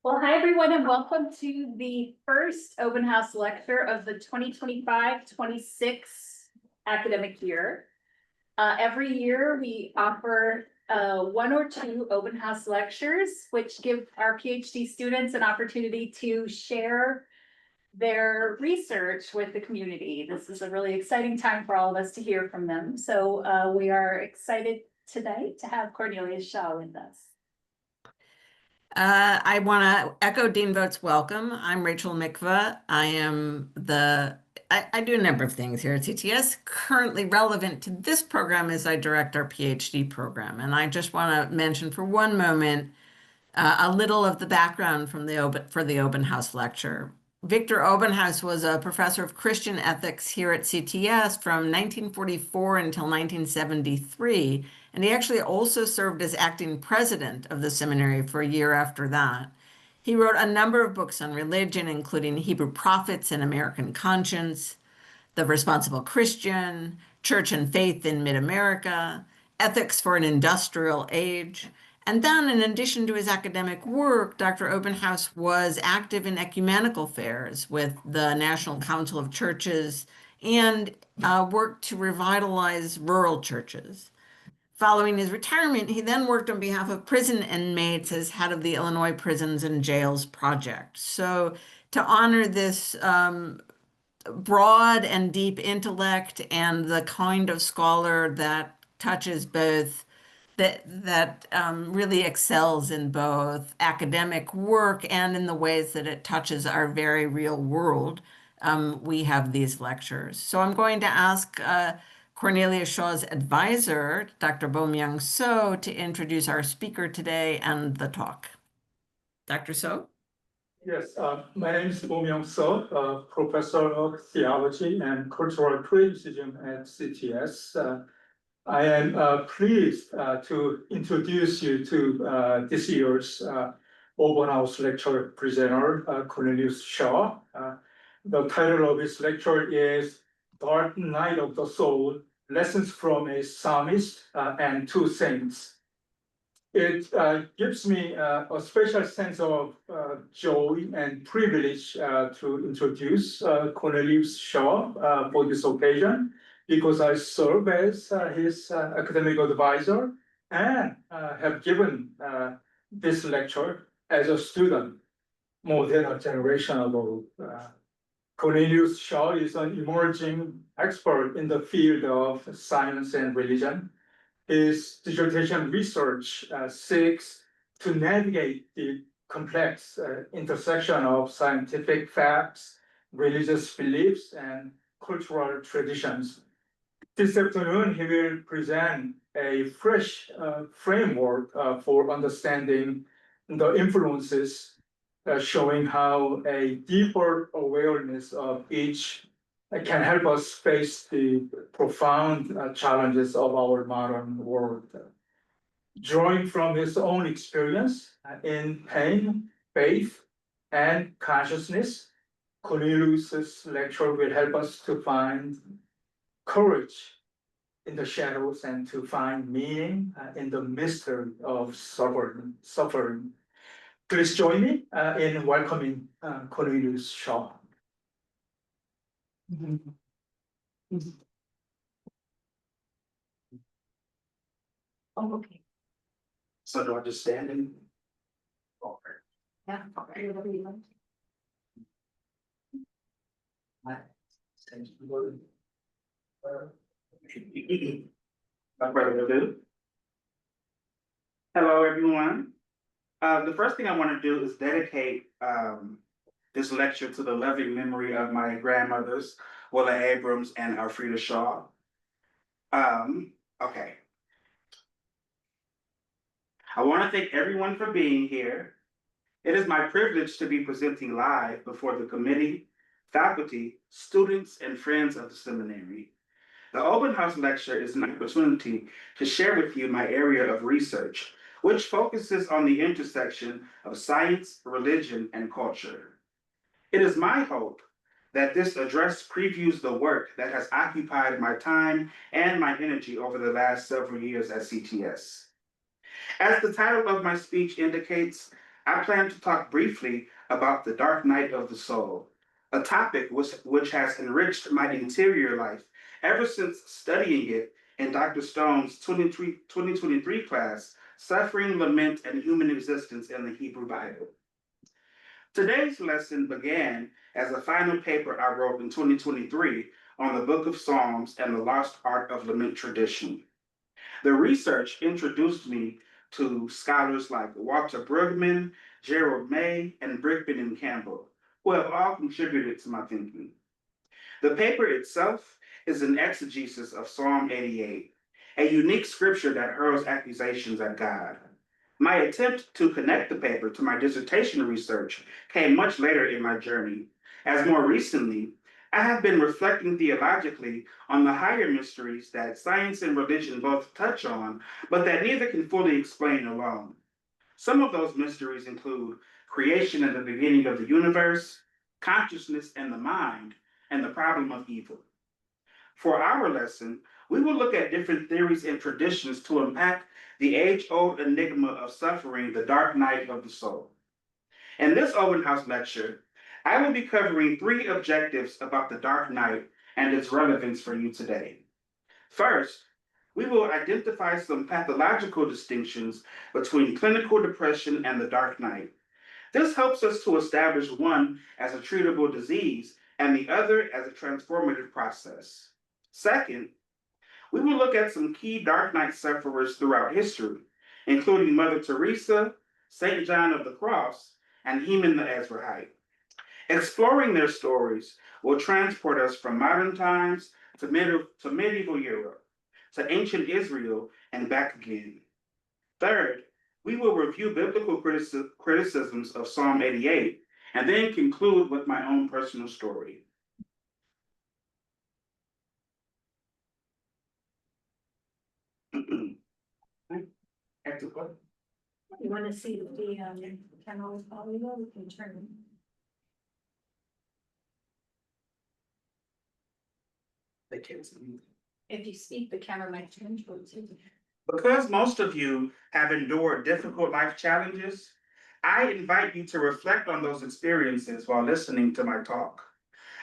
Well, hi everyone, and welcome to the first Obenhaus lecture of the 2025-26 academic year. Every year we offer one or two Obenhaus lectures, which give our PhD students an opportunity to share their research with the community. This is a really exciting time for all of us to hear from them. So we are excited today to have Cornelius Shaw with us. I want to echo Dean Vought's welcome. I'm Rachel Mikva. I do a number of things here at CTS. Currently relevant to this program is I direct our PhD program. And I just want to mention for one moment a little of the background for the Obenhaus lecture. Victor Obenhaus was a professor of Christian ethics here at CTS from 1944 until 1973, and he actually also served as acting president of the seminary for a year after that. He wrote a number of books on religion, including Hebrew Prophets and American Conscience, The Responsible Christian, Church and Faith in Mid-America, Ethics for an Industrial Age. And then, in addition to his academic work, Dr. Obenhaus was active in ecumenical affairs with the National Council of Churches and worked to revitalize rural churches. Following his retirement, he then worked on behalf of prison inmates as head of the Illinois Prisons and Jails Project. So to honor this broad and deep intellect and the kind of scholar that touches both that really excels in both academic work and in the ways that it touches our very real world, we have these lectures. So I'm going to ask Cornelius Shaw's advisor, Dr. Bo-Myung So, to introduce our speaker today and the talk. Dr. So? Yes, my name is Bo-Myung So, professor of theology and cultural criticism at CTS. I am pleased to introduce you to this year's Obenhaus lecture presenter, Cornelius Shaw. The title of his lecture is Dark Night of the Soul, Lessons from a Psalmist and Two Saints. It gives me a special sense of joy and privilege to introduce Cornelius Shaw for this occasion, because I serve as his academic advisor and have given this lecture as a student more than a generation ago. Cornelius Shaw is an emerging expert in the field of science and religion. His dissertation research seeks to navigate the complex intersection of scientific facts, religious beliefs, and cultural traditions. This afternoon, he will present a fresh framework for understanding the influences, showing how a deeper awareness of each can help us face the profound challenges of our modern world. Drawing from his own experience in pain, faith, and consciousness, Cornelius's lecture will help us to find courage in the shadows and to find meaning in the mystery of suffering. Please join me in welcoming Cornelius Shaw. Oh, okay. So do I just stand in? Yeah, okay, whatever you want. Hello, everyone. The first thing I want to do is dedicate this lecture to the loving memory of my grandmothers, Willa Abrams and Alfreda Shaw. Okay. I want to thank everyone for being here. It is my privilege to be presenting live before the committee, faculty, students, and friends of the seminary. The Obenhaus lecture is an opportunity to share with you my area of research, which focuses on the intersection of science, religion, and culture. It is my hope that this address previews the work that has occupied my time and my energy over the last several years at CTS. As the title of my speech indicates, I plan to talk briefly about the dark night of the soul, a topic which has enriched my interior life ever since studying it in Dr. Stone's 2023 class, Suffering, Lament, and Human Existence in the Hebrew Bible. Today's lesson began as a final paper I wrote in 2023 on the Book of Psalms and the lost art of lament tradition. The research introduced me to scholars like Walter Brueggemann, Gerald May, and Brickman and Campbell, who have all contributed to my thinking. The paper itself is an exegesis of Psalm 88, a unique scripture that hurls accusations at God. My attempt to connect the paper to my dissertation research came much later in my journey, as more recently, I have been reflecting theologically on the higher mysteries that science and religion both touch on, but that neither can fully explain alone. Some of those mysteries include creation and the beginning of the universe, consciousness and the mind, and the problem of evil. For our lesson, we will look at different theories and traditions to unpack the age-old enigma of suffering, the dark night of the soul. In this Obenhaus lecture, I will be covering 3 objectives about the dark night and its relevance for you today. First, we will identify some pathological distinctions between clinical depression and the dark night. This helps us to establish one as a treatable disease and the other as a transformative process. Second, we will look at some key dark night sufferers throughout history, including Mother Teresa, St. John of the Cross, and Heman the Ezrahite. Exploring their stories will transport us from modern times to medieval Europe, to ancient Israel, and back again. Third, we will review biblical criticisms of Psalm 88, and then conclude with my own personal story. You want to see the camera with audio? We can turn. They can't see me. If you speak, the camera might turn towards you. Because most of you have endured difficult life challenges, I invite you to reflect on those experiences while listening to my talk.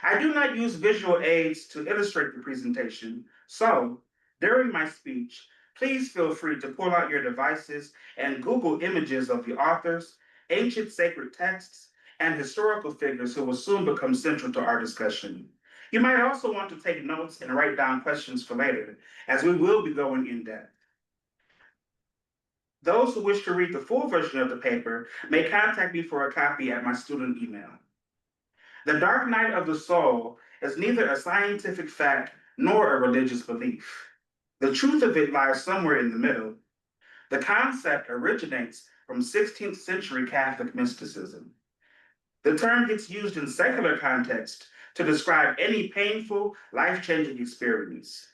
I do not use visual aids to illustrate the presentation, so during my speech, please feel free to pull out your devices and Google images of the authors, ancient sacred texts, and historical figures who will soon become central to our discussion. You might also want to take notes and write down questions for later, as we will be going in depth. Those who wish to read the full version of the paper may contact me for a copy at my student email. The dark night of the soul is neither a scientific fact nor a religious belief. The truth of it lies somewhere in the middle. The concept originates from 16th century Catholic mysticism. The term gets used in secular context to describe any painful, life-changing experience.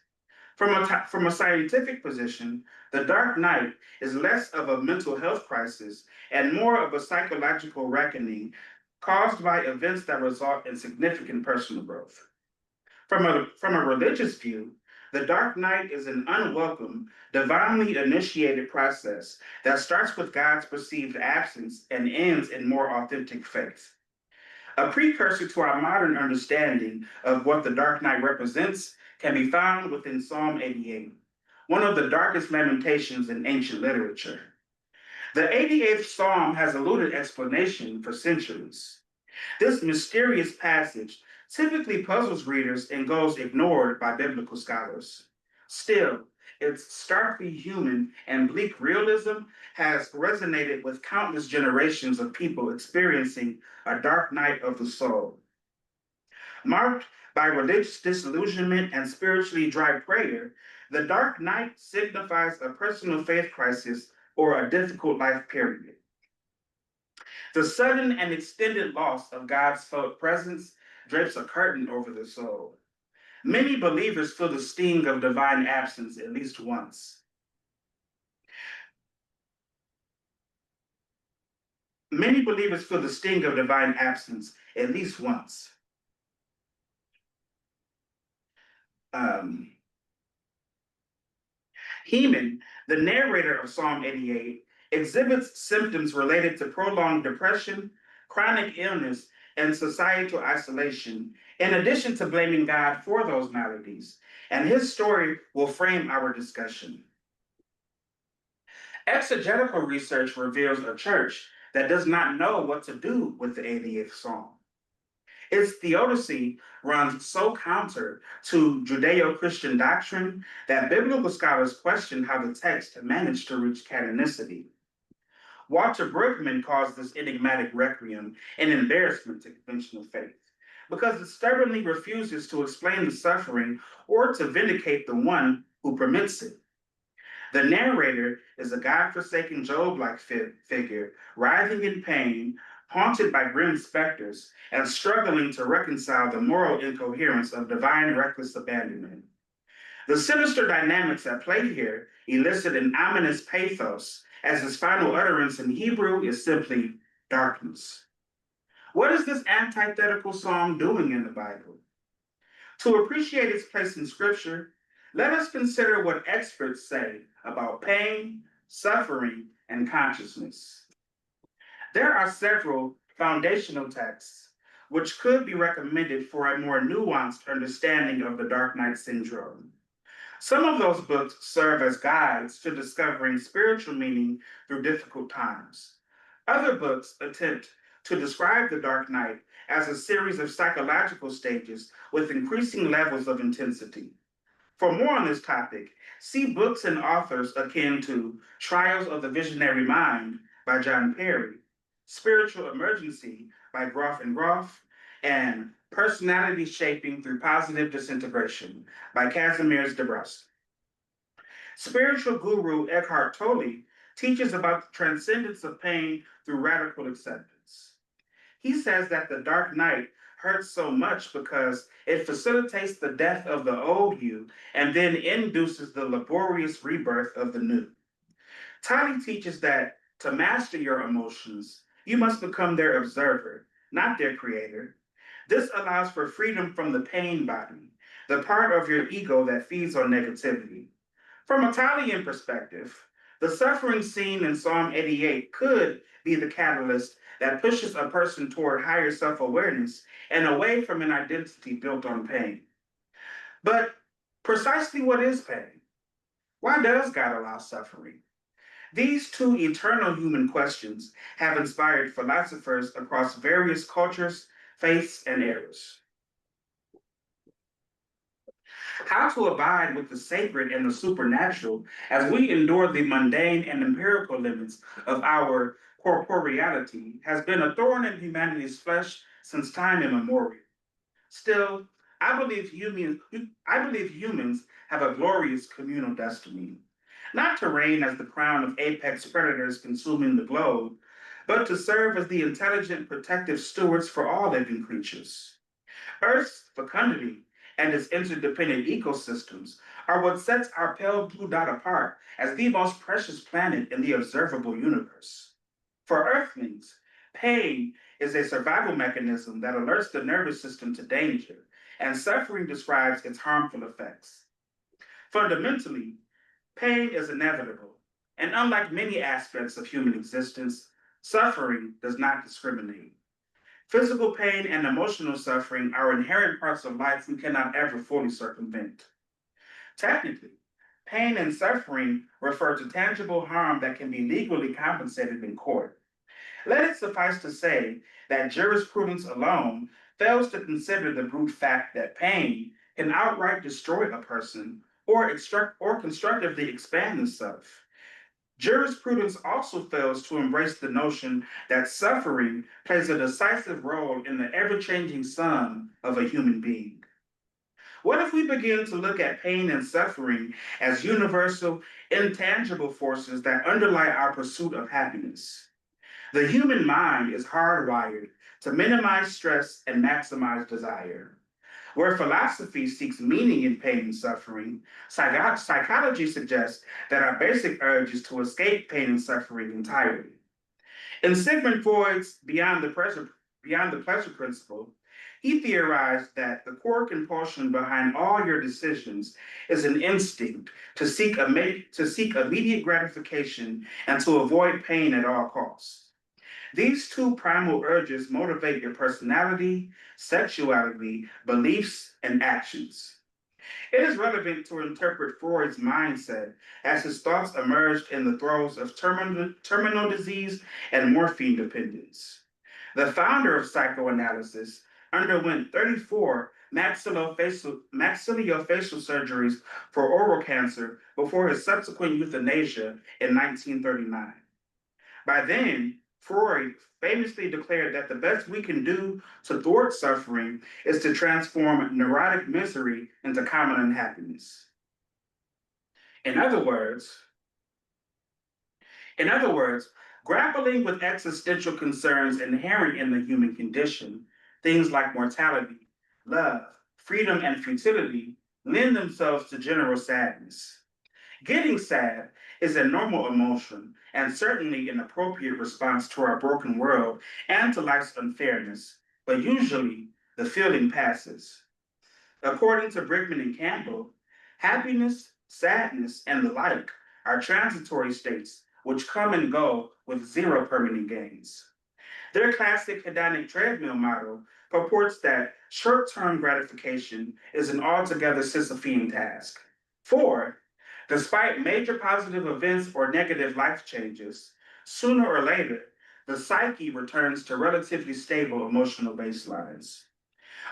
From a scientific position, the dark night is less of a mental health crisis and more of a psychological reckoning caused by events that result in significant personal growth. From a religious view, the dark night is an unwelcome, divinely initiated process that starts with God's perceived absence and ends in more authentic faith. A precursor to our modern understanding of what the dark night represents can be found within Psalm 88, one of the darkest lamentations in ancient literature. The 88th Psalm has eluded explanation for centuries. This mysterious passage typically puzzles readers and goes ignored by biblical scholars. Still, its starkly human and bleak realism has resonated with countless generations of people experiencing a dark night of the soul. Marked by religious disillusionment and spiritually dry prayer, the dark night signifies a personal faith crisis or a difficult life period. The sudden and extended loss of God's felt presence drapes a curtain over the soul. Many believers feel the sting of divine absence at least once. Many believers feel the sting of divine absence at least once. Heman, the narrator of Psalm 88, exhibits symptoms related to prolonged depression, chronic illness, and societal isolation, in addition to blaming God for those maladies. And his story will frame our discussion. Exegetical research reveals a church that does not know what to do with the 88th Psalm. Its theodicy runs so counter to Judeo-Christian doctrine that biblical scholars question how the text managed to reach canonicity. Walter Brueggemann calls this enigmatic requiem an embarrassment to conventional faith, because it stubbornly refuses to explain the suffering or to vindicate the one who permits it. The narrator is a God-forsaken Job-like figure, writhing in pain, haunted by grim specters, and struggling to reconcile the moral incoherence of divine reckless abandonment. The sinister dynamics at play here elicit an ominous pathos, as his final utterance in Hebrew is simply darkness. What is this antithetical psalm doing in the Bible? To appreciate its place in Scripture, let us consider what experts say about pain, suffering, and consciousness. There are several foundational texts which could be recommended for a more nuanced understanding of the Dark Night syndrome. Some of those books serve as guides to discovering spiritual meaning through difficult times. Other books attempt to describe the Dark Night as a series of psychological stages with increasing levels of intensity. For more on this topic, see books and authors akin to Trials of the Visionary Mind by John Perry, Spiritual Emergency by Groff and Groff, and Personality Shaping Through Positive Disintegration by Kazimierz Dabrowski. Spiritual guru Eckhart Tolle teaches about the transcendence of pain through radical acceptance. He says that the dark night hurts so much because it facilitates the death of the old you and then induces the laborious rebirth of the new. Tolle teaches that to master your emotions, you must become their observer, not their creator. This allows for freedom from the pain body, the part of your ego that feeds on negativity. From a Tollean perspective, the suffering scene in Psalm 88 could be the catalyst that pushes a person toward higher self-awareness and away from an identity built on pain. But precisely what is pain? Why does God allow suffering? These two eternal human questions have inspired philosophers across various cultures, faiths, and eras. How to abide with the sacred and the supernatural as we endure the mundane and empirical limits of our corporeality has been a thorn in humanity's flesh since time immemorial. Still, I believe humans have a glorious communal destiny, not to reign as the crown of apex predators consuming the globe, but to serve as the intelligent protective stewards for all living creatures. Earth's fecundity and its interdependent ecosystems are what sets our pale blue dot apart as the most precious planet in the observable universe. For Earthlings, pain is a survival mechanism that alerts the nervous system to danger, and suffering describes its harmful effects. Fundamentally, pain is inevitable, and unlike many aspects of human existence, suffering does not discriminate. Physical pain and emotional suffering are inherent parts of life we cannot ever fully circumvent. Technically, pain and suffering refer to tangible harm that can be legally compensated in court. Let it suffice to say that jurisprudence alone fails to consider the brute fact that pain can outright destroy a person or constructively expand the self. Jurisprudence also fails to embrace the notion that suffering plays a decisive role in the ever-changing sum of a human being. What if we begin to look at pain and suffering as universal, intangible forces that underlie our pursuit of happiness? The human mind is hardwired to minimize stress and maximize desire. Where philosophy seeks meaning in pain and suffering, psychology suggests that our basic urge is to escape pain and suffering entirely. In Sigmund Freud's Beyond the Pleasure Principle, He theorized that the core compulsion behind all your decisions is an instinct to seek immediate gratification and to avoid pain at all costs. These two primal urges motivate your personality, sexuality, beliefs, and actions. It is relevant to interpret Freud's mindset as his thoughts emerged in the throes of terminal disease and morphine dependence. The founder of psychoanalysis underwent 34 maxillofacial surgeries for oral cancer before his subsequent euthanasia in 1939. By then, Freud famously declared that the best we can do to thwart suffering is to transform neurotic misery into common unhappiness. In other words, grappling with existential concerns inherent in the human condition, things like mortality, love, freedom, and futility, lend themselves to general sadness. Getting sad is a normal emotion and certainly an appropriate response to our broken world and to life's unfairness, but usually the feeling passes. According to Brickman and Campbell, happiness, sadness, and the like are transitory states which come and go with zero permanent gains. Their classic hedonic treadmill model purports that short-term gratification is an altogether Sisyphean task. For, despite major positive events or negative life changes, sooner or later, the psyche returns to relatively stable emotional baselines.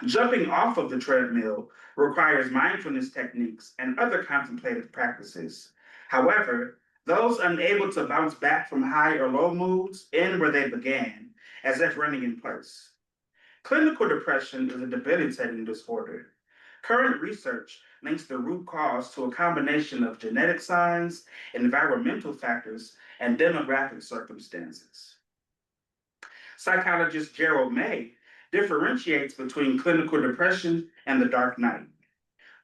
Jumping off of the treadmill requires mindfulness techniques and other contemplative practices. However, those unable to bounce back from high or low moods end where they began, as if running in place. Clinical depression is a debilitating disorder. Current research links the root cause to a combination of genetic signs, environmental factors, and demographic circumstances. Psychologist Gerald May differentiates between clinical depression and the dark night.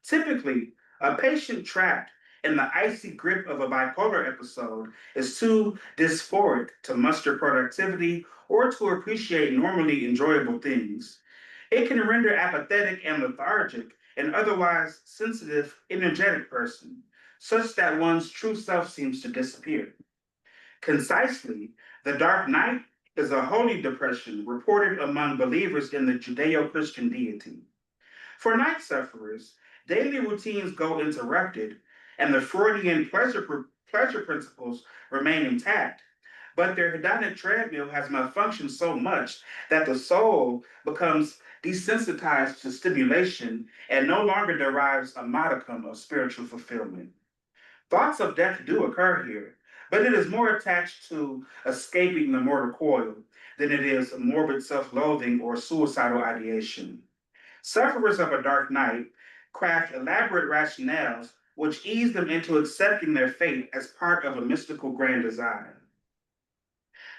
Typically, a patient trapped in the icy grip of a bipolar episode is too dysphoric to muster productivity or to appreciate normally enjoyable things. It can render apathetic and lethargic an otherwise sensitive, energetic person, such that one's true self seems to disappear. Concisely, the dark night is a holy depression reported among believers in the Judeo-Christian deity. For night sufferers, daily routines go interrupted, and the Freudian pleasure principles remain intact, but their hedonic treadmill has malfunctioned so much that the soul becomes desensitized to stimulation and no longer derives a modicum of spiritual fulfillment. Thoughts of death do occur here, but it is more attached to escaping the mortal coil than it is morbid self-loathing or suicidal ideation. Sufferers of a dark night craft elaborate rationales which ease them into accepting their fate as part of a mystical grand design.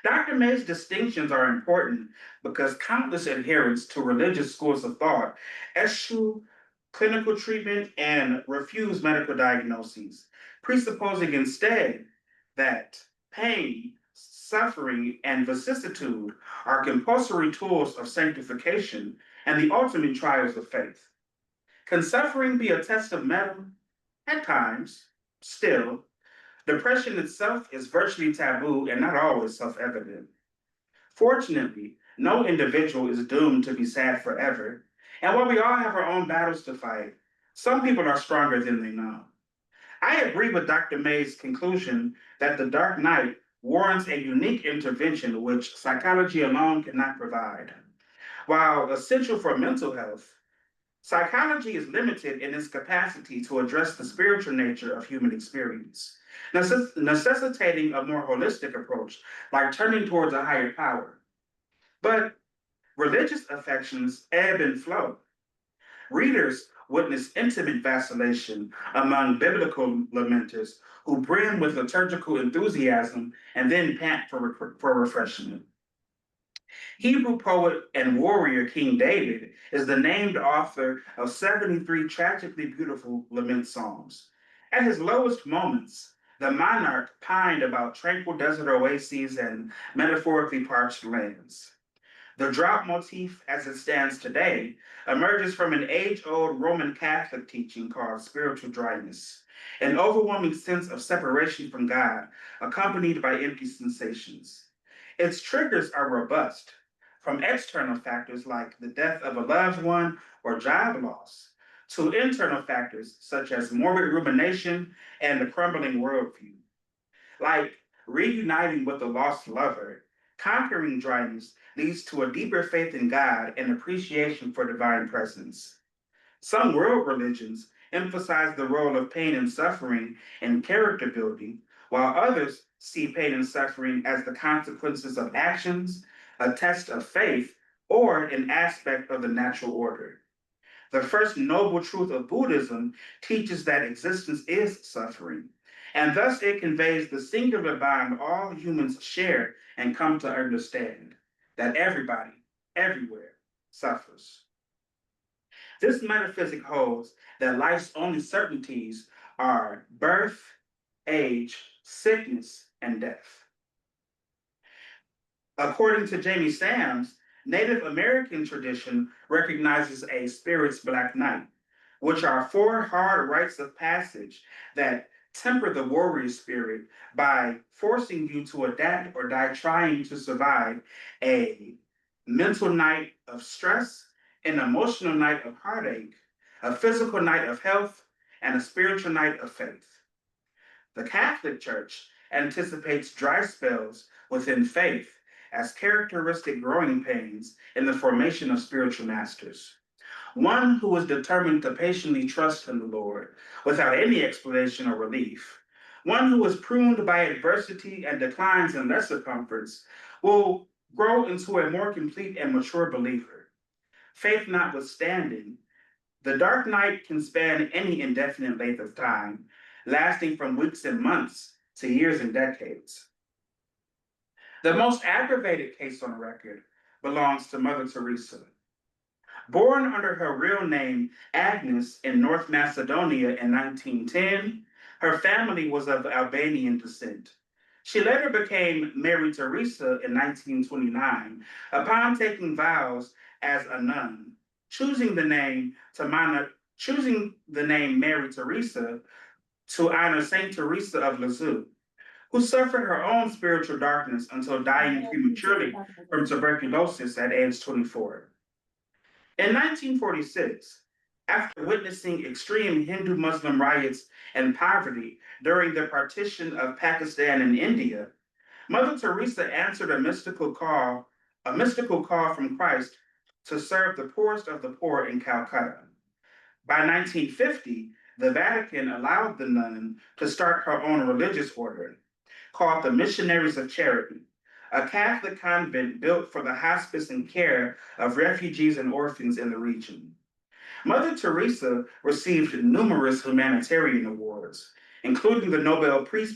Dr. May's distinctions are important because countless adherents to religious schools of thought eschew clinical treatment and refuse medical diagnoses, presupposing instead that pain, suffering, and vicissitude are compulsory tools of sanctification and the ultimate trials of faith. Can suffering be a test of metal? At times, still. Depression itself is virtually taboo and not always self-evident. Fortunately, no individual is doomed to be sad forever, and while we all have our own battles to fight, some people are stronger than they know. I agree with Dr. May's conclusion that the dark night warrants a unique intervention which psychology alone cannot provide. While essential for mental health, psychology is limited in its capacity to address the spiritual nature of human experience, necessitating a more holistic approach, like turning towards a higher power. But religious affections ebb and flow. Readers witness intimate vacillation among biblical lamenters who brim with liturgical enthusiasm and then pant for refreshment. Hebrew poet and warrior King David is the named author of 73 tragically beautiful lament psalms. At his lowest moments, the monarch pined about tranquil desert oases and metaphorically parched lands. The drought motif, as it stands today, emerges from an age-old Roman Catholic teaching called spiritual dryness, an overwhelming sense of separation from God, accompanied by empty sensations. Its triggers are robust, from external factors like the death of a loved one or job loss, to internal factors such as morbid rumination and a crumbling worldview. Like reuniting with a lost lover, conquering dryness leads to a deeper faith in God and appreciation for divine presence. Some world religions emphasize the role of pain and suffering in character building, while others see pain and suffering as the consequences of actions, a test of faith, or an aspect of the natural order. The first noble truth of Buddhism teaches that existence is suffering, and thus it conveys the singular bond all humans share and come to understand, that everybody, everywhere, suffers. This metaphysic holds that life's only certainties are birth, age, sickness, and death. According to Jamie Sams, Native American tradition recognizes a spirit's black night, which are 4 hard rites of passage that temper the warrior spirit by forcing you to adapt or die trying to survive a mental night of stress, an emotional night of heartache, a physical night of health, and a spiritual night of faith. The Catholic Church anticipates dry spells within faith as characteristic growing pains in the formation of spiritual masters. One who is determined to patiently trust in the Lord without any explanation or relief. One who is pruned by adversity and declines in lesser comforts will grow into a more complete and mature believer. Faith notwithstanding, the dark night can span any indefinite length of time, lasting from weeks and months to years and decades. The most aggravated case on record belongs to Mother Teresa. Born under her real name, Agnes, in North Macedonia in 1910, her family was of Albanian descent. She later became Mary Teresa in 1929 upon taking vows as a nun, choosing the name Mary Teresa to honor Saint Teresa of Lisieux, who suffered her own spiritual darkness until dying prematurely from tuberculosis at age 24. In 1946, after witnessing extreme Hindu-Muslim riots and poverty during the partition of Pakistan and India, Mother Teresa answered a mystical call from Christ to serve the poorest of the poor in Calcutta. By 1950, the Vatican allowed the nun to start her own religious order, called the Missionaries of Charity, a Catholic convent built for the hospice and care of refugees and orphans in the region. Mother Teresa received numerous humanitarian awards, including the Nobel Peace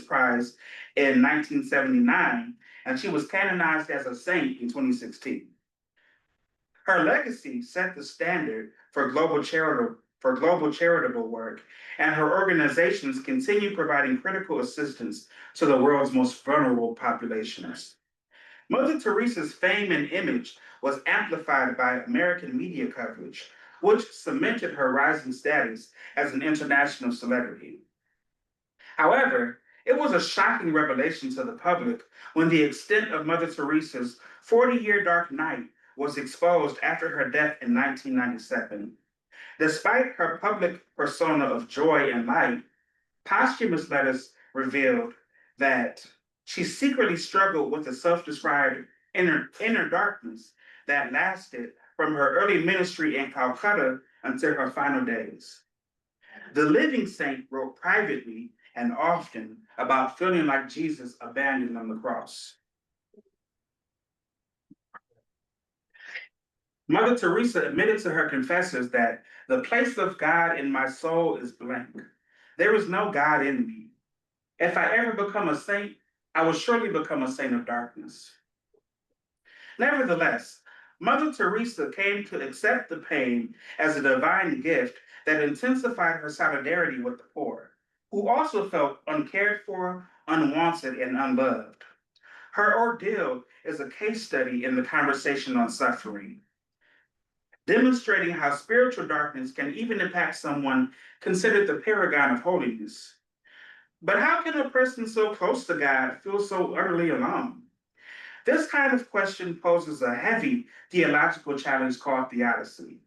Prize in 1979, and she was canonized as a saint in 2016. Her legacy set the standard for global charitable work, and her organizations continue providing critical assistance to the world's most vulnerable populations. Mother Teresa's fame and image was amplified by American media coverage, which cemented her rising status as an international celebrity. However, it was a shocking revelation to the public when the extent of Mother Teresa's 40-year dark night was exposed after her death in 1997. Despite her public persona of joy and light, posthumous letters revealed that she secretly struggled with a self-described inner darkness that lasted from her early ministry in Calcutta until her final days. The living saint wrote privately and often about feeling like Jesus abandoned on the cross. Mother Teresa admitted to her confessors that the place of God in my soul is blank. There is no God in me. If I ever become a saint, I will surely become a saint of darkness. Nevertheless, Mother Teresa came to accept the pain as a divine gift that intensified her solidarity with the poor, who also felt uncared for, unwanted, and unloved. Her ordeal is a case study in the conversation on suffering, demonstrating how spiritual darkness can even impact someone considered the paragon of holiness. But how can a person so close to God feel so utterly alone? This kind of question poses a heavy theological challenge called theodicy.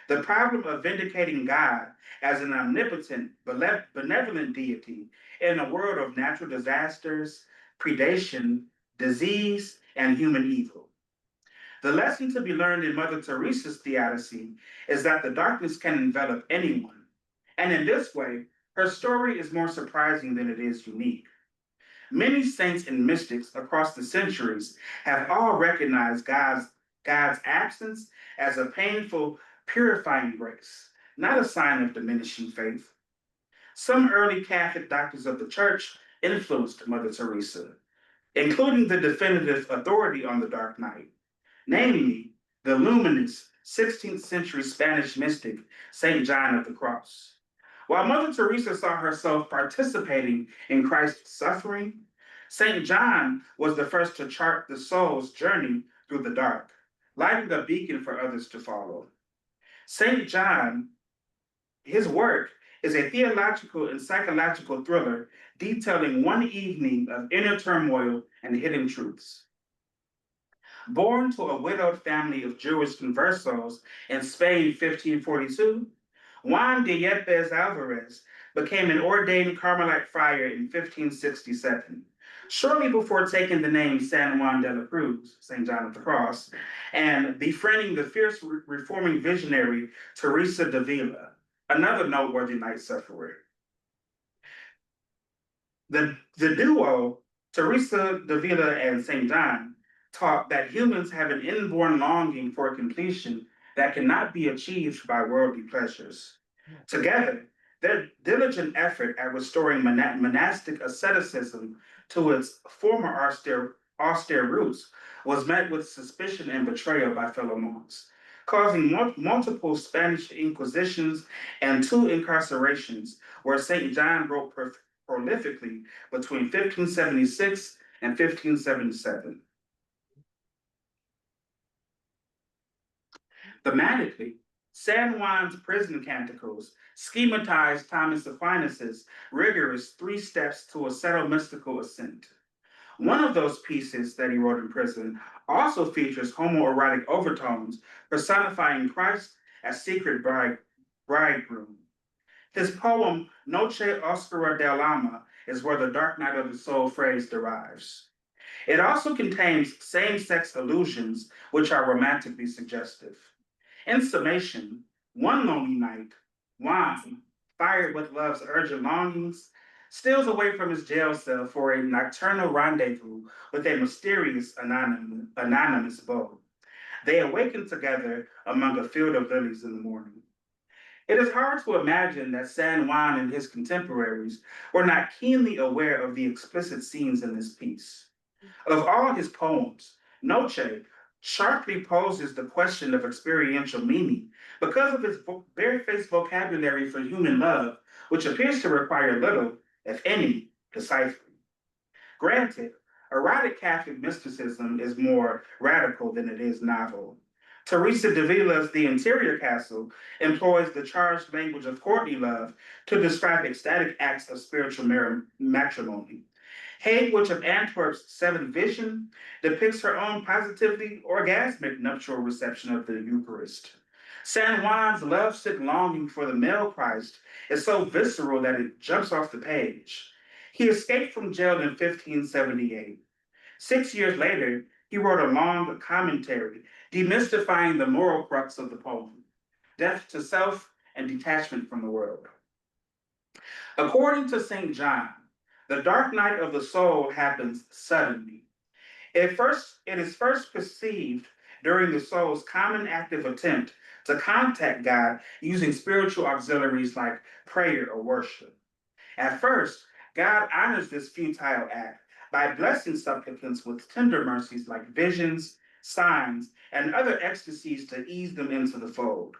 The problem of vindicating God as an omnipotent, benevolent deity in a world of natural disasters, predation, disease, and human evil. The lesson to be learned in Mother Teresa's theodicy is that the darkness can envelop anyone. And in this way, her story is more surprising than it is unique. Many saints and mystics across the centuries have all recognized God's absence as a painful, purifying grace, not a sign of diminishing faith. Some early Catholic doctors of the church influenced Mother Teresa, including the definitive authority on the Dark Night, namely the luminous 16th century Spanish mystic, St. John of the Cross. While Mother Teresa saw herself participating in Christ's suffering, St. John was the first to chart the soul's journey through the dark, lighting a beacon for others to follow. St. John, his work is a theological and psychological thriller detailing one evening of inner turmoil and hidden truths. Born to a widowed family of Jewish conversos in Spain 1542, Juan de Yepes Alvarez became an ordained Carmelite friar in 1567, shortly before taking the name San Juan de la Cruz, St. John of the Cross, and befriending the fierce reforming visionary Teresa de Avila, another noteworthy night sufferer. The duo, Teresa de Avila and St. John, taught that humans have an inborn longing for completion that cannot be achieved by worldly pleasures. Together, their diligent effort at restoring monastic asceticism to its former austere roots was met with suspicion and betrayal by fellow monks, causing multiple Spanish inquisitions and 2 incarcerations, where St. John wrote prolifically between 1576 and 1577. Thematically, San Juan's prison canticles schematized Thomas Aquinas's rigorous 3 steps to a settled mystical ascent. One of those pieces that he wrote in prison also features homoerotic overtones personifying Christ as secret bridegroom. His poem Noche Oscura del Alma is where the dark night of the soul phrase derives. It also contains same-sex allusions, which are romantically suggestive. In summation, one lonely night, Juan, fired with love's urgent longings, steals away from his jail cell for a nocturnal rendezvous with a mysterious anonymous beau. They awaken together among a field of lilies in the morning. It is hard to imagine that San Juan and his contemporaries were not keenly aware of the explicit scenes in this piece. Of all his poems, Noche sharply poses the question of experiential meaning because of his barefaced vocabulary for human love, which appears to require little, if any, deciphering. Granted, erotic Catholic mysticism is more radical than it is novel. Teresa de Avila's The Interior Castle employs the charged language of courtly love to describe ecstatic acts of spiritual matrimony. Hagewitch of Antwerp's Seventh Vision depicts her own positively orgasmic nuptial reception of the Eucharist. San Juan's lovesick longing for the male Christ is so visceral that it jumps off the page. He escaped from jail in 1578. 6 years later, he wrote a long commentary demystifying the moral crux of the poem, death to self and detachment from the world. According to St. John, the dark night of the soul happens suddenly. It is first perceived during the soul's common active attempt to contact God using spiritual auxiliaries like prayer or worship. At first, God honors this futile act by blessing supplicants with tender mercies like visions, signs, and other ecstasies to ease them into the fold.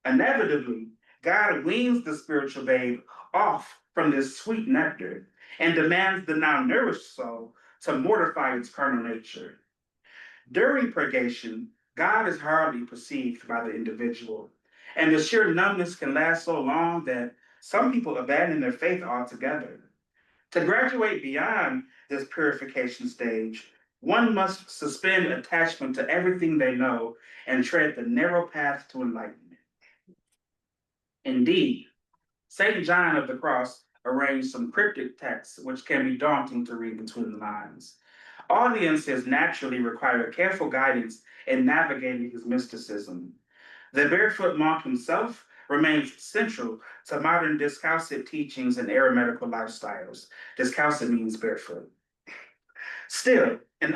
Inevitably, God weans the spiritual babe off from this sweet nectar and demands the now nourished soul to mortify its carnal nature. During purgation, God is hardly perceived by the individual, and the sheer numbness can last so long that some people abandon their faith altogether. To graduate beyond this purification stage, one must suspend attachment to everything they know and tread the narrow path to enlightenment. Indeed, St. John of the Cross arranged some cryptic texts which can be daunting to read between the lines. Audiences naturally require careful guidance in navigating his mysticism. The barefoot monk himself remains central to modern discalcid teachings and eremitical lifestyles. Discalcid means barefoot. Still, an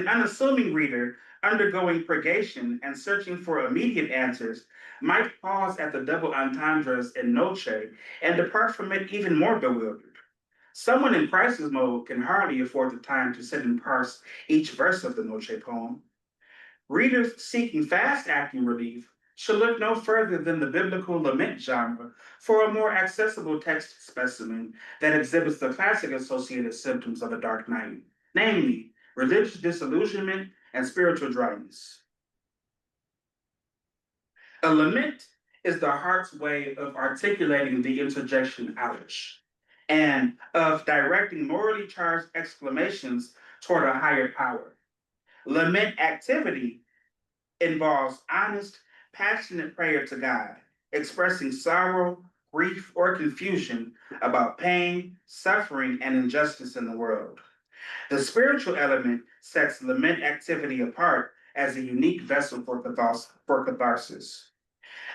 unassuming reader undergoing purgation and searching for immediate answers might pause at the double entendres in Noche and depart from it even more bewildered. Someone in crisis mode can hardly afford the time to sit and parse each verse of the Noche poem. Readers seeking fast-acting relief should look no further than the biblical lament genre for a more accessible text specimen that exhibits the classic associated symptoms of a dark night, namely religious disillusionment and spiritual dryness. A lament is the heart's way of articulating the interjection ouch, and of directing morally charged exclamations toward a higher power. Lament activity involves honest, passionate prayer to God, expressing sorrow, grief, or confusion about pain, suffering, and injustice in the world. The spiritual element sets lament activity apart as a unique vessel for catharsis.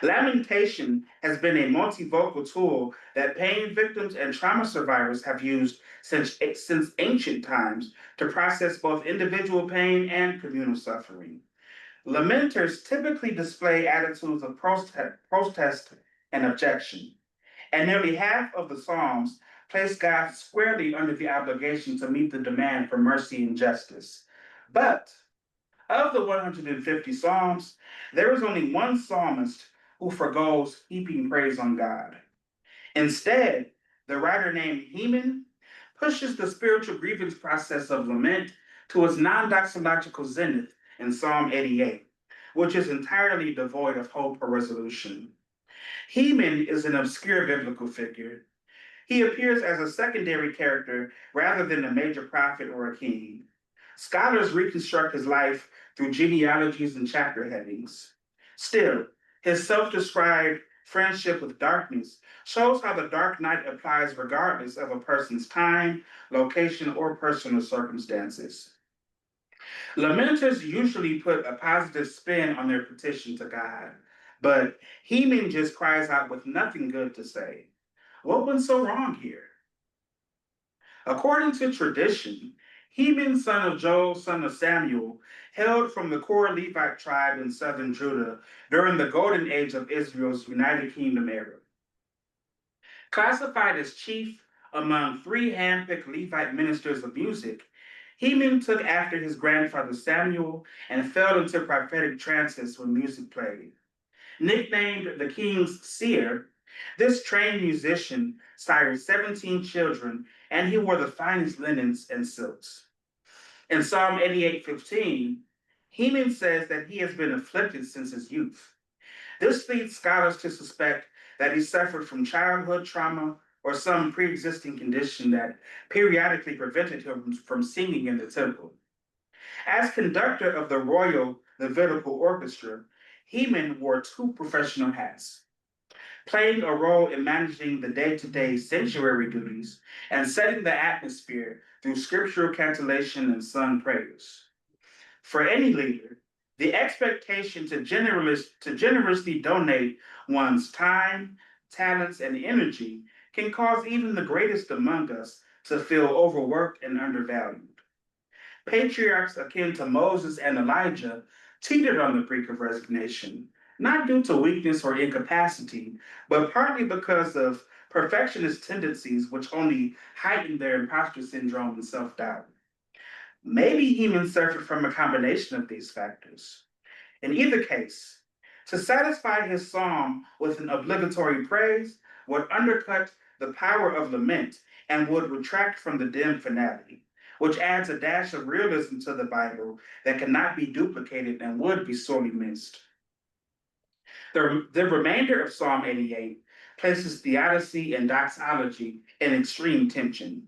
Lamentation has been a multivocal tool that pain victims and trauma survivors have used since ancient times to process both individual pain and communal suffering. Lamenters typically display attitudes of protest and objection, and nearly half of the Psalms place God squarely under the obligation to meet the demand for mercy and justice. But of the 150 Psalms, there is only one psalmist who forgoes heaping praise on God. Instead, the writer named Heman pushes the spiritual grievance process of lament to its non-doxological zenith in Psalm 88, which is entirely devoid of hope or resolution. Heman is an obscure biblical figure. He appears as a secondary character rather than a major prophet or a king. Scholars reconstruct his life through genealogies and chapter headings. Still, his self-described friendship with darkness shows how the dark night applies regardless of a person's time, location, or personal circumstances. Lamenters usually put a positive spin on their petition to God, but Heman just cries out with nothing good to say. What went so wrong here? According to tradition, Heman, son of Joel, son of Samuel, hailed from the core Levite tribe in southern Judah during the golden age of Israel's United Kingdom era. Classified as chief among three handpicked Levite ministers of music, Heman took after his grandfather Samuel and fell into prophetic trances when music played. Nicknamed the king's seer, this trained musician sired 17 children, and he wore the finest linens and silks. In Psalm 88:15, Heman says that he has been afflicted since his youth. This leads scholars to suspect that he suffered from childhood trauma or some pre-existing condition that periodically prevented him from singing in the temple. As conductor of the Royal Levitical Orchestra, Heman wore two professional hats, playing a role in managing the day-to-day sanctuary duties and setting the atmosphere through scriptural cantillation and sung prayers. For any leader, the expectation to generously donate one's time, talents, and energy can cause even the greatest among us to feel overworked and undervalued. Patriarchs akin to Moses and Elijah teetered on the brink of resignation, not due to weakness or incapacity, but partly because of perfectionist tendencies which only heightened their imposter syndrome and self-doubt. Maybe Heman suffered from a combination of these factors. In either case, to satisfy his psalm with an obligatory praise would undercut the power of lament and would retract from the dim finality, which adds a dash of realism to the Bible that cannot be duplicated and would be sorely missed. The remainder of Psalm 88 places theodicy and doxology in extreme tension.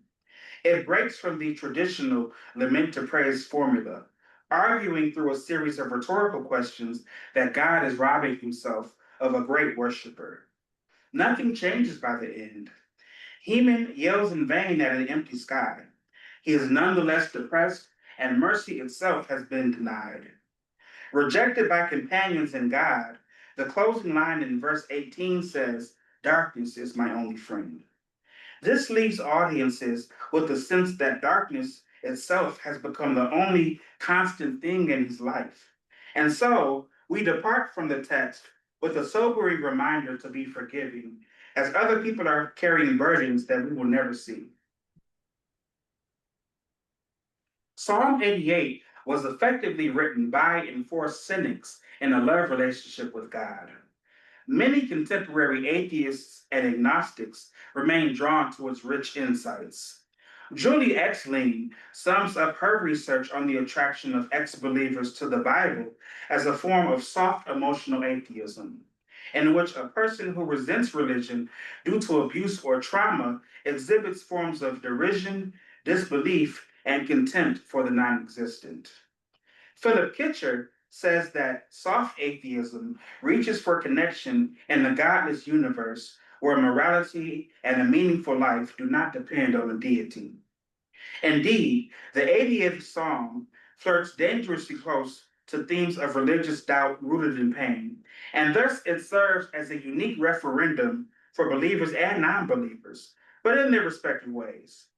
It breaks from the traditional lament to praise formula, arguing through a series of rhetorical questions that God is robbing himself of a great worshiper. Nothing changes by the end. Heman yells in vain at an empty sky. He is nonetheless depressed, and mercy itself has been denied. Rejected by companions and God, the closing line in verse 18 says, "Darkness is my only friend." This leaves audiences with the sense that darkness itself has become the only constant thing in his life. And so we depart from the text with a sobering reminder to be forgiving, as other people are carrying burdens that we will never see. Psalm 88 was effectively written by and for cynics in a love relationship with God. Many contemporary atheists and agnostics remain drawn to its rich insights. Julie Exling sums up her research on the attraction of ex-believers to the Bible as a form of soft emotional atheism, in which a person who resents religion due to abuse or trauma exhibits forms of derision, disbelief, and contempt for the non-existent. Philip Kitcher says that soft atheism reaches for connection in the godless universe where morality and a meaningful life do not depend on a deity. Indeed, the 80th Psalm flirts dangerously close to themes of religious doubt rooted in pain, and thus it serves as a unique referendum for believers and non-believers, but in their respective ways.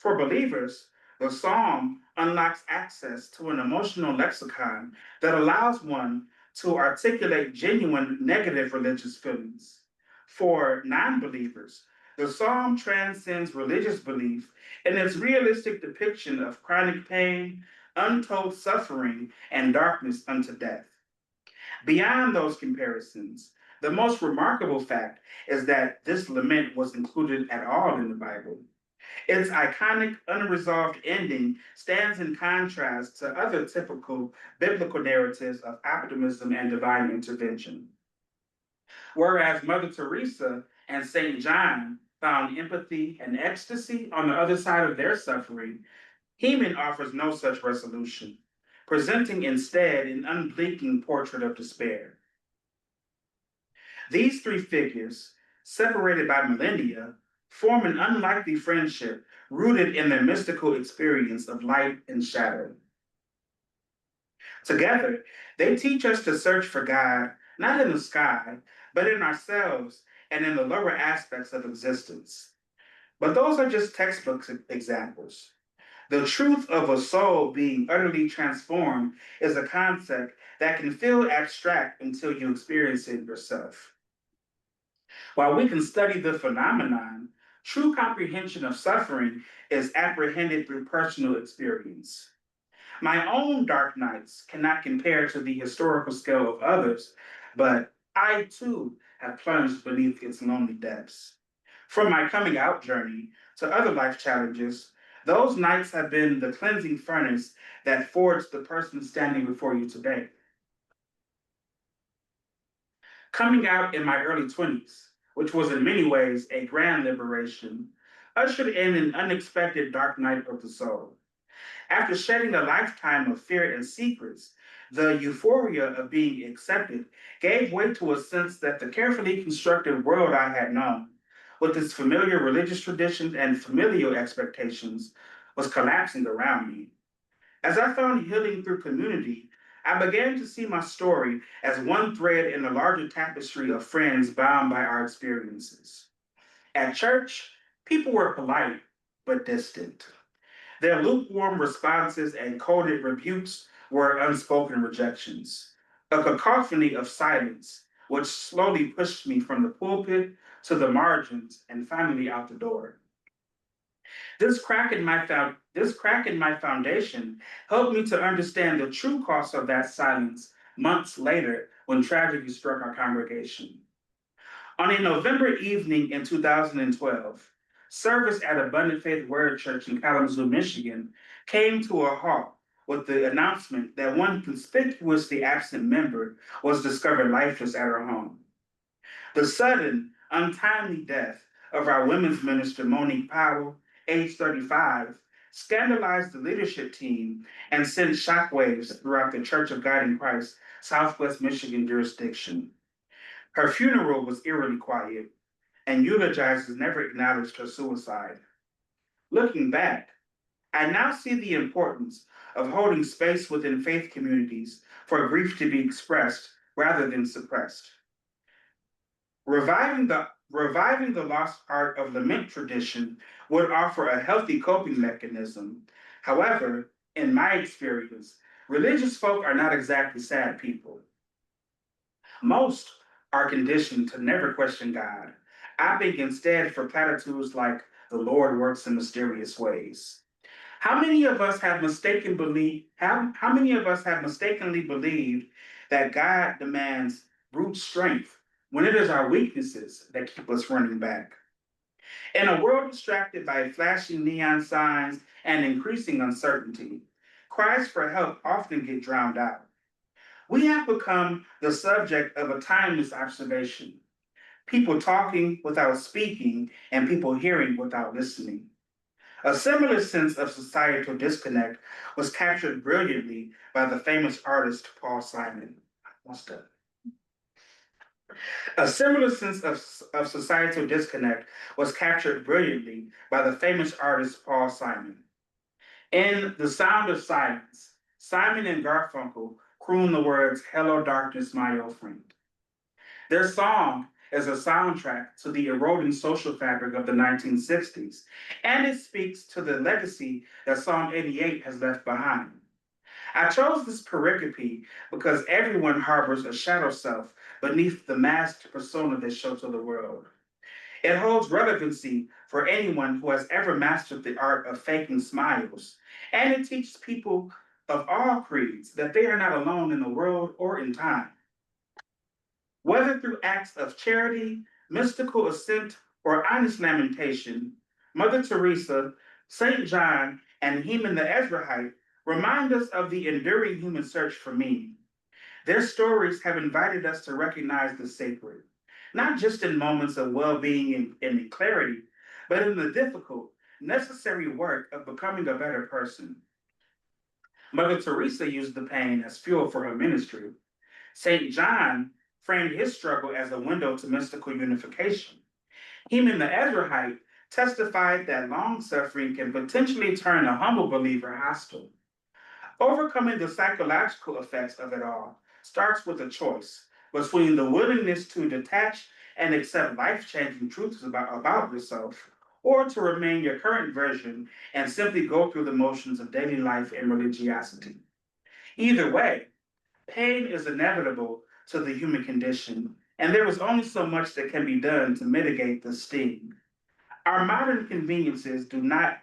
For believers, the psalm unlocks access to an emotional lexicon that allows one to articulate genuine negative religious feelings. For non-believers, the psalm transcends religious belief in its realistic depiction of chronic pain, untold suffering, and darkness unto death. Beyond those comparisons, the most remarkable fact is that this lament was included at all in the Bible. Its iconic, unresolved ending stands in contrast to other typical biblical narratives of optimism and divine intervention. Whereas Mother Teresa and St. John found empathy and ecstasy on the other side of their suffering, Heman offers no such resolution, presenting instead an unblinking portrait of despair. These three figures, separated by millennia, form an unlikely friendship rooted in their mystical experience of light and shadow. Together, they teach us to search for God, not in the sky, but in ourselves and in the lower aspects of existence. But those are just textbook examples. The truth of a soul being utterly transformed is a concept that can feel abstract until you experience it yourself. While we can study the phenomenon, true comprehension of suffering is apprehended through personal experience. My own dark nights cannot compare to the historical scale of others, but I too have plunged beneath its lonely depths. From my coming out journey to other life challenges, those nights have been the cleansing furnace that forged the person standing before you today. Coming out in my early 20s, which was in many ways a grand liberation, ushered in an unexpected dark night of the soul. After shedding a lifetime of fear and secrets, the euphoria of being accepted gave way to a sense that the carefully constructed world I had known, with its familiar religious traditions and familial expectations, was collapsing around me. As I found healing through community, I began to see my story as one thread in a larger tapestry of friends bound by our experiences. At church, people were polite but distant. Their lukewarm responses and coded rebukes were unspoken rejections, a cacophony of silence, which slowly pushed me from the pulpit to the margins and finally out the door. This crack in my foundation helped me to understand the true cost of that silence months later when tragedy struck our congregation. On a November evening in 2012, service at Abundant Faith Word Church in Kalamazoo, Michigan, came to a halt with the announcement that one conspicuously absent member was discovered lifeless at her home. The sudden, untimely death of our women's minister, Monique Powell, age 35, scandalized the leadership team and sent shockwaves throughout the Church of God in Christ, Southwest Michigan jurisdiction. Her funeral was eerily quiet, and eulogizers never acknowledged her suicide. Looking back, I now see the importance of holding space within faith communities for grief to be expressed rather than suppressed. Reviving the lost art of lament tradition would offer a healthy coping mechanism. However, in my experience, religious folk are not exactly sad people. Most are conditioned to never question God, opting instead for platitudes like, "The Lord works in mysterious ways." How many of us have mistakenly believed that God demands brute strength when it is our weaknesses that keep us running back? In a world distracted by flashing neon signs and increasing uncertainty, cries for help often get drowned out. We have become the subject of a timeless observation: people talking without speaking and people hearing without listening. A similar sense of societal disconnect was captured brilliantly by the famous artist Paul Simon. A similar sense of societal disconnect was captured brilliantly by the famous artist Paul Simon. In The Sound of Silence, Simon and Garfunkel croon the words, "Hello, darkness, my old friend." Their song is a soundtrack to the eroding social fabric of the 1960s, and it speaks to the legacy that Psalm 88 has left behind. I chose this pericope because everyone harbors a shadow self beneath the masked persona they show to the world. It holds relevancy for anyone who has ever mastered the art of faking smiles, and it teaches people of all creeds that they are not alone in the world or in time. Whether through acts of charity, mystical ascent, or honest lamentation, Mother Teresa, St. John, and Heman the Ezrahite remind us of the enduring human search for meaning. Their stories have invited us to recognize the sacred, not just in moments of well-being and clarity, but in the difficult, necessary work of becoming a better person. Mother Teresa used the pain as fuel for her ministry. St. John framed his struggle as a window to mystical unification. Heman the Ezrahite testified that long-suffering can potentially turn a humble believer hostile. Overcoming the psychological effects of it all starts with a choice between the willingness to detach and accept life-changing truths about yourself, or to remain your current version and simply go through the motions of daily life and religiosity. Either way, pain is inevitable to the human condition, and there is only so much that can be done to mitigate the sting. Our modern conveniences do not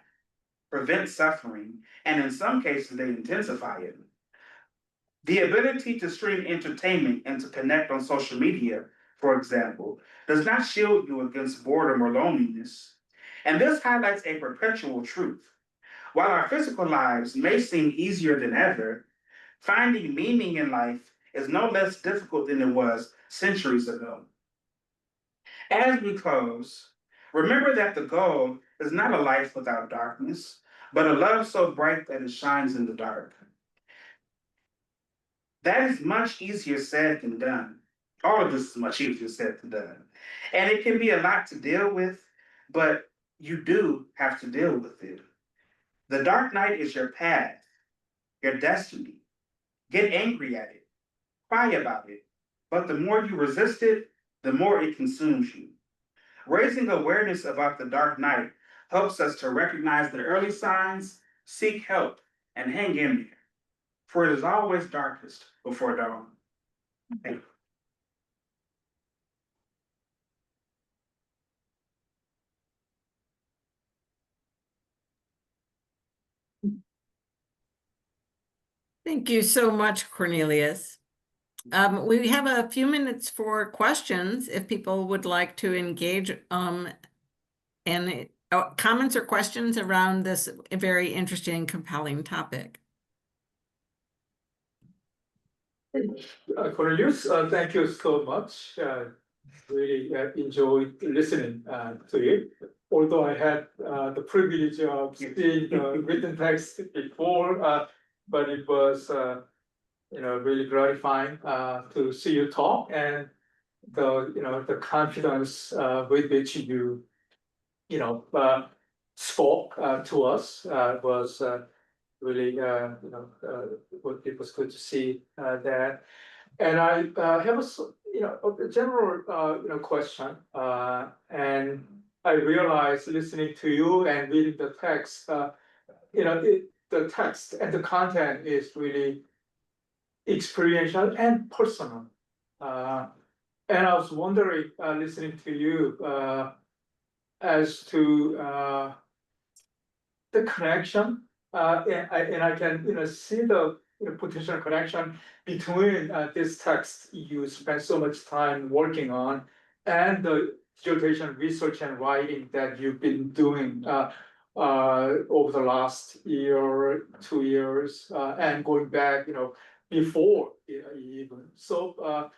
prevent suffering, and in some cases, they intensify it. The ability to stream entertainment and to connect on social media, for example, does not shield you against boredom or loneliness. And this highlights a perpetual truth. While our physical lives may seem easier than ever, finding meaning in life is no less difficult than it was centuries ago. As we close, remember that the goal is not a life without darkness, but a love so bright that it shines in the dark. That is much easier said than done. All of this is much easier said than done. And it can be a lot to deal with, but you do have to deal with it. The dark night is your path, your destiny. Get angry at it, cry about it, but the more you resist it, the more it consumes you. Raising awareness about the dark night helps us to recognize the early signs, seek help, and hang in there, for it is always darkest before dawn. Thank you. Thank you so much, Cornelius. We have a few minutes for questions if people would like to engage and comments or questions around this very interesting and compelling topic? Cornelius, thank you so much. Really enjoyed listening to you. Although I had the privilege of seeing the written text before, but it was really gratifying to see you talk, and the confidence with which you spoke to us was really it was good to see that. And I have a general question, and I realized listening to you and reading the text, the text and the content is really experiential and personal. And I was wondering, listening to you, as to the connection, and I can see the potential connection between this text you spent so much time working on and the dissertation research and writing that you've been doing over the last year, 2 years, and going back, before even. So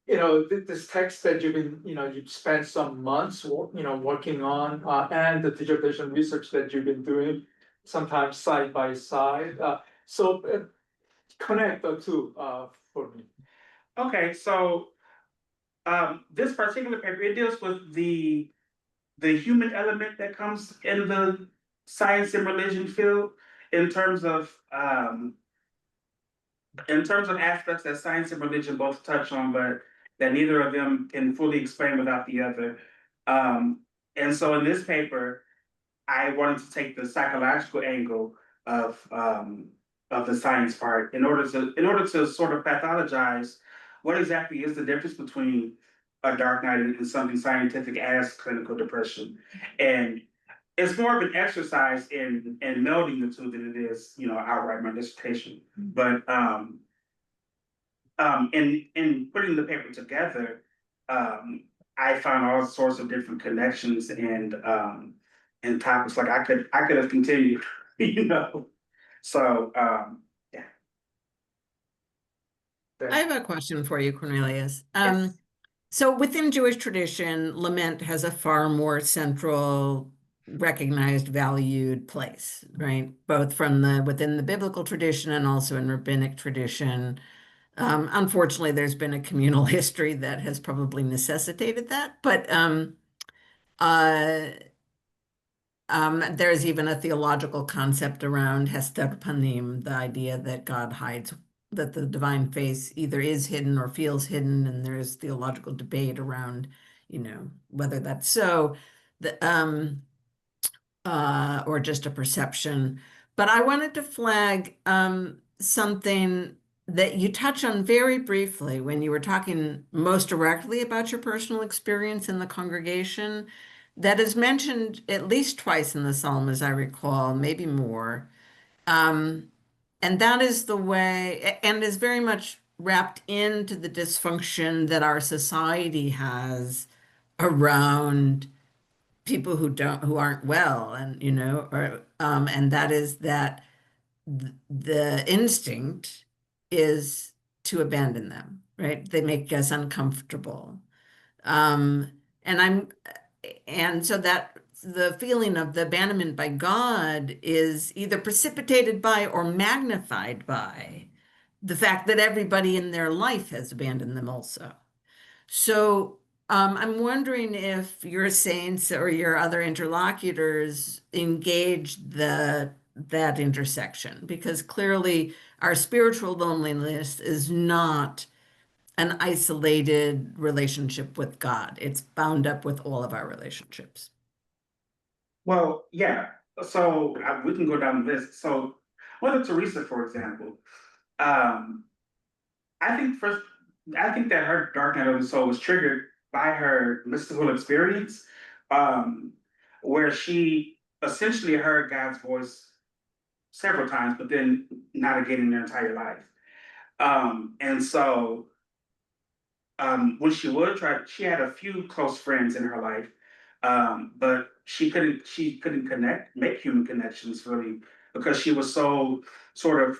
this text that you've been, you've spent some months, working on, and the dissertation research that you've been doing, sometimes side by side. So connect the two for me. Okay, so this particular paper, it deals with the human element that comes in the science and religion field in terms of aspects that science and religion both touch on, but that neither of them can fully explain without the other. And so in this paper, I wanted to take the psychological angle of the science part in order to sort of pathologize what exactly is the difference between a dark night and something scientific as clinical depression. And it's more of an exercise in melding the two than it is, outright my dissertation. But in putting the paper together, I found all sorts of different connections and topics. Like I could have continued, So yeah. I have a question for you, Cornelius. Yes. So within Jewish tradition, lament has a far more central, recognized, valued place, right? Both from within the biblical tradition and also in rabbinic tradition. Unfortunately, there's been a communal history that has probably necessitated that, but there's even a theological concept around Hester Panim, the idea that God hides, that the divine face either is hidden or feels hidden, and there's theological debate around, whether that's so, or just a perception. But I wanted to flag something that you touch on very briefly when you were talking most directly about your personal experience in the congregation, that is mentioned at least twice in the psalm, as I recall, maybe more. And that is the way, and is very much wrapped into the dysfunction that our society has around people who aren't well, and and that is that the instinct is to abandon them, right? They make us uncomfortable. Um, and I'm, and so that the feeling of the abandonment by God is either precipitated by or magnified by the fact that everybody in their life has abandoned them also. So I'm wondering if your saints or your other interlocutors engage that intersection, because clearly our spiritual loneliness is not an isolated relationship with God. It's bound up with all of our relationships. Well, yeah. So we can go down the list. So Mother Teresa, for example, um, I think first, I think that her dark night of the soul was triggered by her mystical experience, where she essentially heard God's voice several times, but then not again in their entire life. And so when she would try, she had a few close friends in her life, But she couldn't make human connections really, because she was so sort of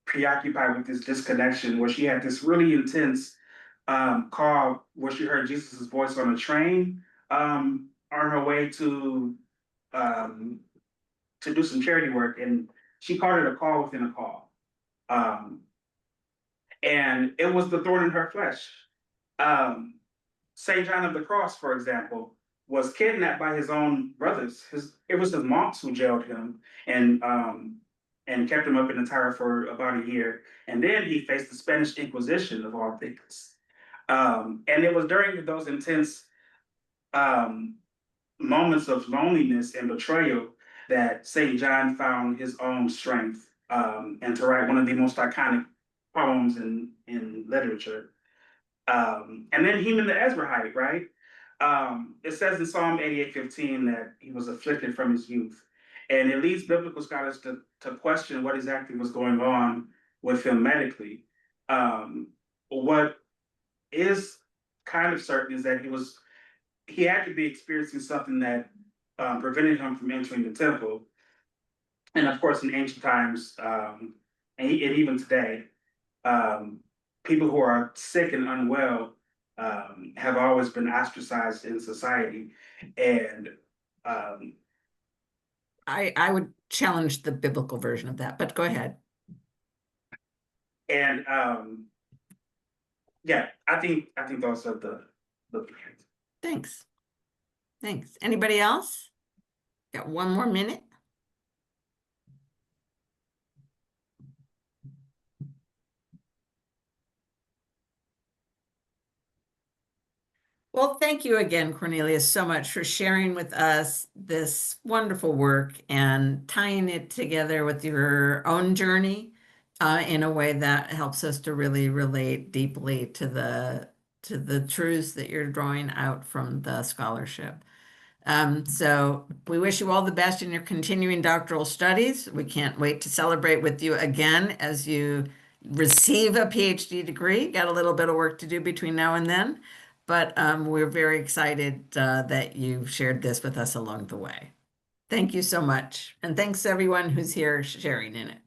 preoccupied with this disconnection, where she had this really intense call where she heard Jesus' voice on a train on her way um, to do some charity work, and she called it a call within a call. Um, and it was the thorn in her flesh. Um, St. John of the Cross, for example, was kidnapped by his own brothers. It was the monks who jailed him and kept him up in the tower for about a year. And then he faced the Spanish Inquisition of all things. And it was during those intense um, moments of loneliness and betrayal that St. John found his own strength and to write one of the most iconic poems in literature. And then Heman the Ezrahite, right? It says in Psalm 88:15 that he was afflicted from his youth. And it leads biblical scholars to question what exactly was going on with him medically. What is kind of certain is that he had to be experiencing something that prevented him from entering the temple. And of course, in ancient times, and even today, um, people who are sick and unwell have always been ostracized in society. And I would challenge the biblical version of that, but go ahead. and yeah, I think those are the Thanks. Thanks. Anybody else? Got one more minute. Well, thank you again, Cornelius, so much for sharing with us this wonderful work and tying it together with your own journey in a way that helps us to really relate deeply to the truths that you're drawing out from the scholarship. So we wish you all the best in your continuing doctoral studies. We can't wait to celebrate with you again as you receive a PhD degree. Got a little bit of work to do between now and then, but we're very excited that you shared this with us along the way. Thank you so much. And thanks everyone who's here sharing in it.